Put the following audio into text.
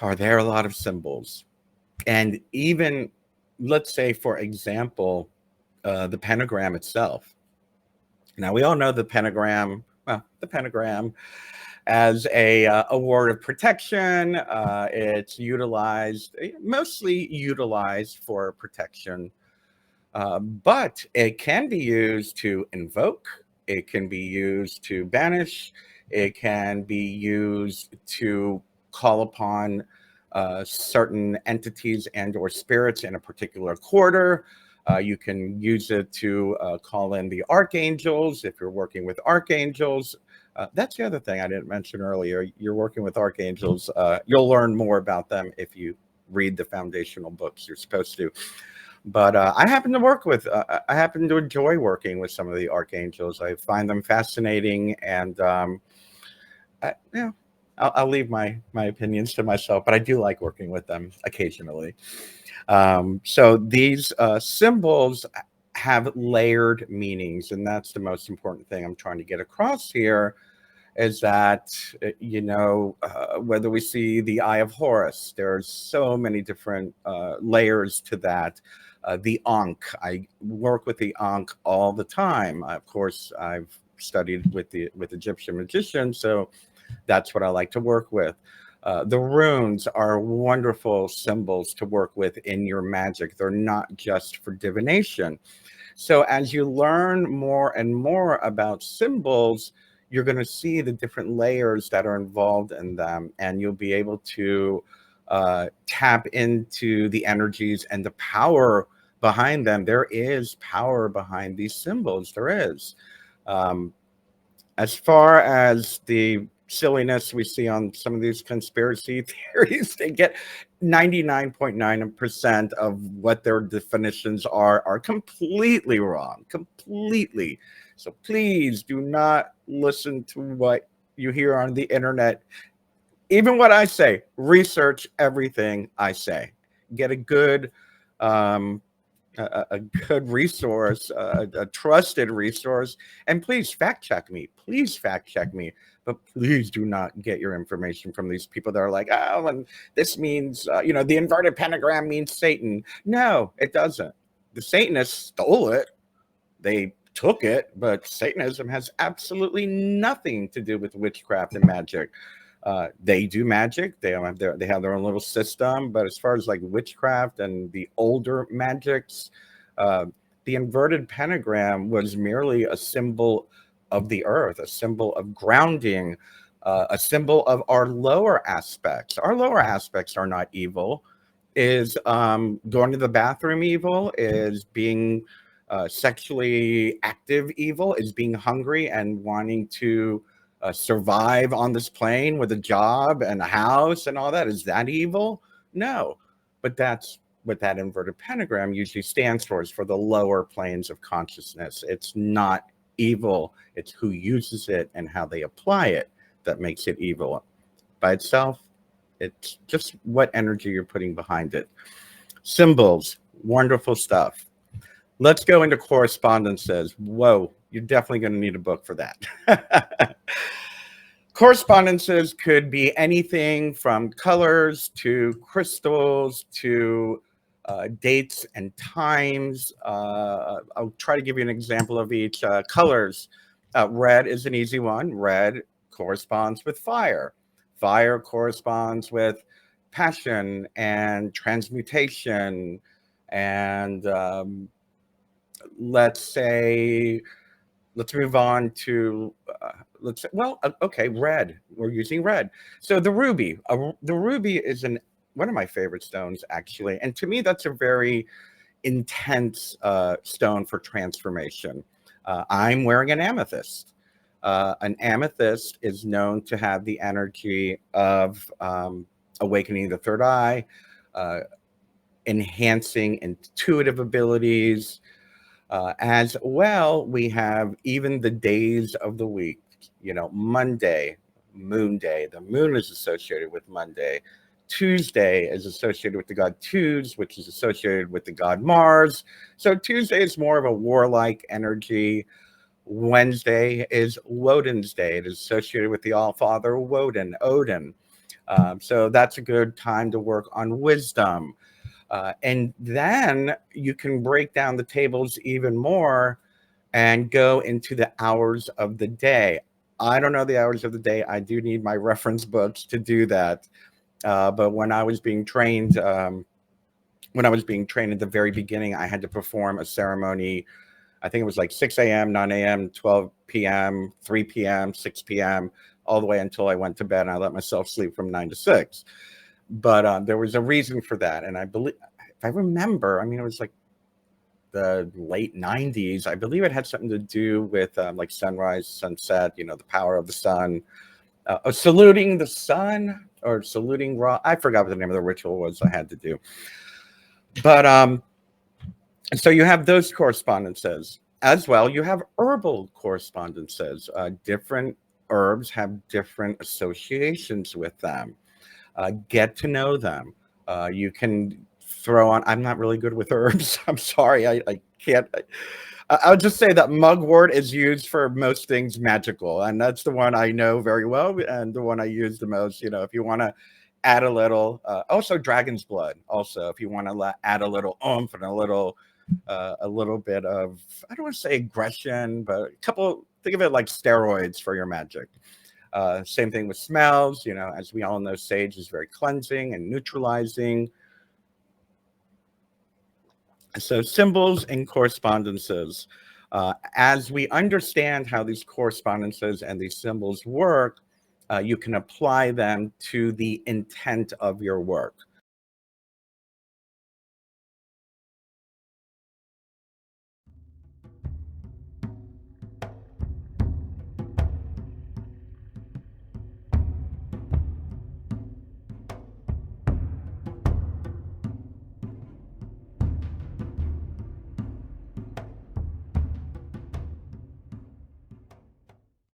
are there a lot of symbols? And even, let's say, for example, the pentagram itself. Now, we all know the pentagram, well, the pentagram as a word of protection. It's utilized, mostly utilized for protection, but it can be used to invoke, it can be used to banish, it can be used to call upon certain entities and or spirits in a particular quarter. You can use it to call in the archangels if you're working with archangels. That's the other thing I didn't mention earlier. You're working with archangels. You'll learn more about them if you read the foundational books you're supposed to. But I happen to work with, I happen to enjoy working with some of the archangels. I find them fascinating, and you know, I'll leave my opinions to myself. But I do like working with them occasionally. So these symbols have layered meanings, and that's the most important thing I'm trying to get across here. Is that whether we see the Eye of Horus, there's so many different layers to that. The Ankh, I work with the Ankh all the time. Of course, I've studied with Egyptian magicians, so that's what I like to work with. The runes are wonderful symbols to work with in your magic. They're not just for divination. So as you learn more and more about symbols, you're going to see the different layers that are involved in them, and you'll be able to tap into the energies and the power behind them. There is power behind these symbols. There is. Um, as far as the silliness we see on some of these conspiracy theories, they get 99.9% of what their definitions are completely wrong, completely. So please do not listen to what you hear on the internet. Even what I say, research everything I say. Get a good um, a good resource, a trusted resource, and please fact check me. Please fact check me, but please do not get your information from these people that are like, oh, and this means, the inverted pentagram means Satan. No, it doesn't. The Satanists stole it. They took it, but Satanism has absolutely nothing to do with witchcraft and magic. They do magic. They have their own little system. But as far as like witchcraft and the older magics, uh, the inverted pentagram was merely a symbol of the earth, a symbol of grounding, a symbol of our lower aspects. Our lower aspects are not evil. Is going to the bathroom evil? Is being sexually active evil? Is being hungry and wanting to survive on this plane with a job and a house and all that? Is that evil? No, but that's what that inverted pentagram usually stands for, is for the lower planes of consciousness. It's not evil. It's who uses it and how they apply it that makes it evil. By itself, it's just what energy you're putting behind it. Symbols, wonderful stuff. Let's go into correspondences. Whoa, you're definitely going to need a book for that. Correspondences could be anything from colors to crystals to dates and times. I'll try to give you an example of each. Colors. Red is an easy one. Red corresponds with fire. Fire corresponds with passion and transmutation. And let's say, let's move on to okay, red. We're using red. So the ruby. The ruby is one of my favorite stones, actually, and to me that's a very intense stone for transformation. I'm wearing an amethyst. An amethyst is known to have the energy of awakening the third eye, uh, enhancing intuitive abilities. As well, we have even the days of the week. Monday, moon day. The moon is associated with Monday. Tuesday is associated with the god Tues, which is associated with the god Mars. So Tuesday is more of a warlike energy. Wednesday is Woden's day. It is associated with the All Father Woden, Odin. So that's a good time to work on wisdom. And then you can break down the tables even more and go into the hours of the day. I don't know the hours of the day. I do need my reference books to do that. But when I was being trained at the very beginning, I had to perform a ceremony. I think it was like 6 a.m., 9 a.m., 12 p.m., 3 p.m., 6 p.m., all the way until I went to bed, and I let myself sleep from 9 to 6. But there was a reason for that. And I believe, if I remember, I mean, it was like the late 90s. I believe it had something to do with like sunrise, sunset, the power of the sun, saluting the sun or saluting Ra. I forgot what the name of the ritual was I had to do. But so you have those correspondences as well. You have herbal correspondences. Different herbs have different associations with them. Get to know them. You can throw on. I'm not really good with herbs. I'm sorry. I can't. I'll just say that mugwort is used for most things magical, and that's the one I know very well, and the one I use the most. If you want to add a little, also dragon's blood. Also, if you want to add a little oomph and a little bit of, I don't want to say aggression, but a couple. Think of it like steroids for your magic. Same thing with smells. As we all know, sage is very cleansing and neutralizing. So symbols and correspondences. As we understand how these correspondences and these symbols work, you can apply them to the intent of your work.